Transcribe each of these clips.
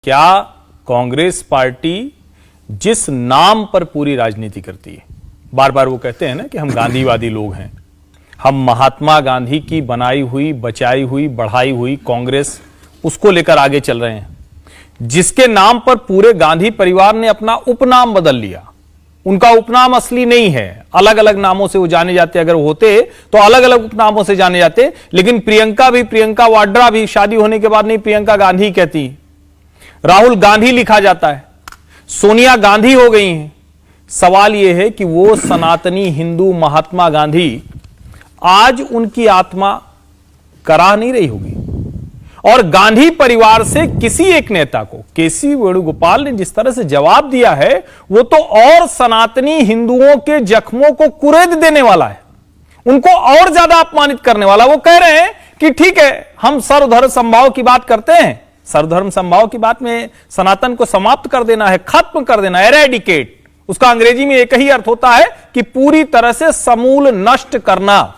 क्या कांग्रेस पार्टी जिस नाम पर पूरी राजनीति करती है, बार बार वो कहते हैं ना कि हम गांधीवादी लोग हैं, हम महात्मा गांधी की बनाई हुई, बचाई हुई, बढ़ाई हुई कांग्रेस, उसको लेकर आगे चल रहे हैं, जिसके नाम पर पूरे गांधी परिवार ने अपना उपनाम बदल लिया। उनका उपनाम असली नहीं है, अलग अलग नामों से वो जाने जाते, अगर होते तो अलग अलग उपनामों से जाने जाते। लेकिन प्रियंका भी, प्रियंका वाड्रा भी शादी होने के बाद नहीं प्रियंका गांधी कहती, राहुल गांधी लिखा जाता है, सोनिया गांधी हो गई हैं। सवाल यह है कि वो सनातनी हिंदू महात्मा गांधी आज उनकी आत्मा कराह नहीं रही होगी। और गांधी परिवार से किसी एक नेता को, केसी वेणुगोपाल ने जिस तरह से जवाब दिया है, वो तो और सनातनी हिंदुओं के जख्मों को कुरेद देने वाला है, उनको और ज्यादा अपमानित करने वाला। वो कह रहे हैं कि ठीक है, हम सर्वधर्म समभाव की बात करते हैं, सर्वधर्म समभाव की बात में सनातन को समाप्त कर देना है, खत्म कर देना है, एरेडिकेट। उसका अंग्रेजी में एक ही अर्थ होता है कि पूरी तरह से समूल नष्ट करना।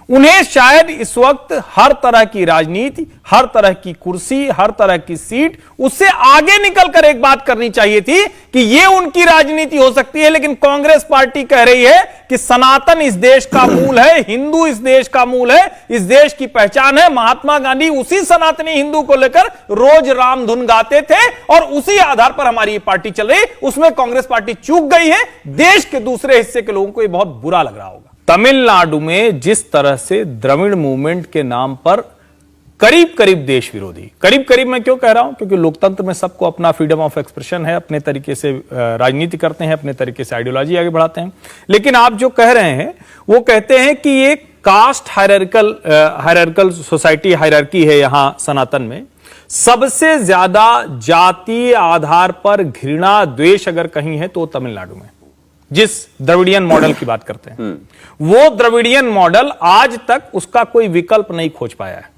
उन्हें शायद इस वक्त हर तरह की राजनीति, हर तरह की कुर्सी, हर तरह की सीट, उससे आगे निकलकर एक बात करनी चाहिए थी कि यह उनकी राजनीति हो सकती है। लेकिन कांग्रेस पार्टी कह रही है कि सनातन इस देश का मूल है, हिंदू इस देश का मूल है, इस देश की पहचान है। महात्मा गांधी उसी सनातनी हिंदू को लेकर रोज राम धुन गाते थे और उसी आधार पर हमारी ये पार्टी चल रही। उसमें कांग्रेस पार्टी चूक गई है। देश के दूसरे हिस्से के लोगों को यह बहुत बुरा लग रहा होगा। तमिलनाडु में जिस तरह से द्रविड़ मूवमेंट के नाम पर करीब करीब देश विरोधी, करीब करीब मैं क्यों कह रहा हूं, क्योंकि लोकतंत्र में सबको अपना फ्रीडम ऑफ एक्सप्रेशन है, अपने तरीके से राजनीति करते हैं, अपने तरीके से आइडियोलॉजी आगे बढ़ाते हैं। लेकिन आप जो कह रहे हैं वो कहते हैं कि ये कास्ट हायरार्किकल सोसाइटी, हायरार्की है यहां सनातन में। सबसे ज्यादा जातीय आधार पर घृणा, द्वेष अगर कहीं है तो तमिलनाडु में, जिस द्रविडियन मॉडल की बात करते हैं, वो द्रविडियन मॉडल आज तक उसका कोई विकल्प नहीं खोज पाया है।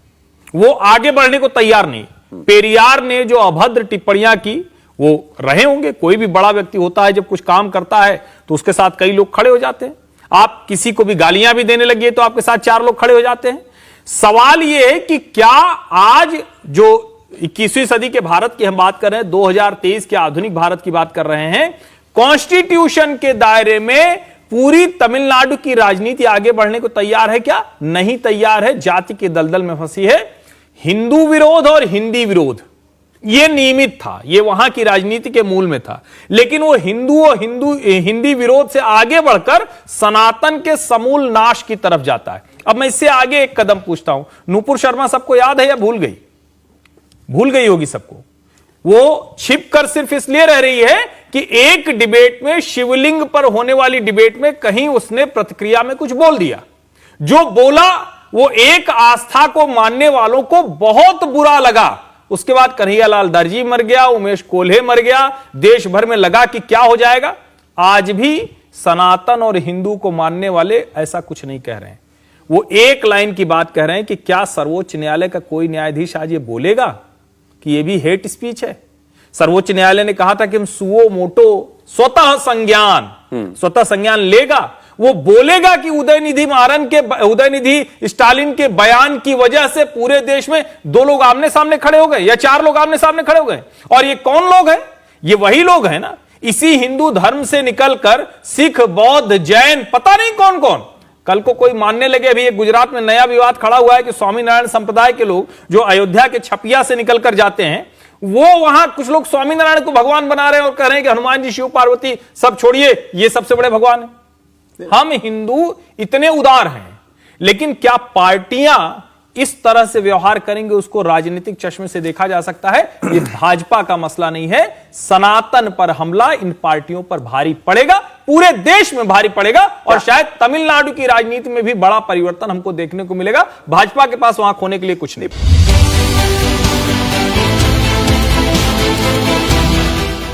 वो आगे बढ़ने को तैयार नहीं। पेरियार ने जो अभद्र टिप्पणियां की, वो रहे होंगे, कोई भी बड़ा व्यक्ति होता है जब कुछ काम करता है तो उसके साथ कई लोग खड़े हो जाते हैं। आप किसी को भी गालियां भी देने लगिए तो आपके साथ 4 लोग खड़े हो जाते हैं। सवाल यह है कि क्या आज जो 21वीं सदी के भारत की हम बात कर रहे हैं, 2023 के आधुनिक भारत की बात कर रहे हैं, कॉन्स्टिट्यूशन के दायरे में पूरी तमिलनाडु की राजनीति आगे बढ़ने को तैयार है क्या? नहीं तैयार है। जाति के दलदल में फंसी है। हिंदू विरोध और हिंदी विरोध यह नियमित था, यह वहां की राजनीति के मूल में था। लेकिन वो हिंदू और हिंदी विरोध से आगे बढ़कर सनातन के समूल नाश की तरफ जाता है। अब मैं इससे आगे एक कदम पूछता हूं। नूपुर शर्मा सबको याद है या भूल गई? भूल गई होगी सबको। वो छिपकर सिर्फ इसलिए रह रही है कि एक डिबेट में, शिवलिंग पर होने वाली डिबेट में, कहीं उसने प्रतिक्रिया में कुछ बोल दिया। जो बोला वो एक आस्था को मानने वालों को बहुत बुरा लगा। उसके बाद कन्हैयालाल दर्जी मर गया, उमेश कोल्हे मर गया, देश भर में लगा कि क्या हो जाएगा। आज भी सनातन और हिंदू को मानने वाले ऐसा कुछ नहीं कह रहे हैं। वो एक लाइन की बात कह रहे हैं कि क्या सर्वोच्च न्यायालय का कोई न्यायाधीश आज ये बोलेगा कि ये भी हेट स्पीच है? सर्वोच्च न्यायालय ने कहा था कि हम सुओ मोटो स्वतः संज्ञान लेगा। वो बोलेगा कि उदयनिधि स्टालिन के बयान की वजह से पूरे देश में 2 लोग आमने सामने खड़े हो गए या 4 लोग आमने सामने खड़े हो गए। और ये कौन लोग हैं? ये वही लोग हैं ना, इसी हिंदू धर्म से निकलकर सिख, बौद्ध, जैन, पता नहीं कौन कौन, कल को कोई मानने लगे। अभी एक गुजरात में नया विवाद खड़ा हुआ है कि स्वामीनारायण संप्रदाय के लोग जो अयोध्या के छपिया से निकलकर जाते हैं, वो वहां कुछ लोग स्वामीनारायण को भगवान बना रहे हैं और कह रहे हैं कि हनुमान जी, शिव पार्वती सब छोड़िए, ये सबसे बड़े भगवान हैं। हम हिंदू इतने उदार हैं, लेकिन क्या पार्टियां इस तरह से व्यवहार करेंगे उसको राजनीतिक चश्मे से देखा जा सकता है। ये भाजपा का मसला नहीं है। सनातन पर हमला इन पार्टियों पर भारी पड़ेगा, पूरे देश में भारी पड़ेगा और शायद तमिलनाडु की राजनीति में भी बड़ा परिवर्तन हमको देखने को मिलेगा। भाजपा के पास वहां खोने के लिए कुछ नहीं।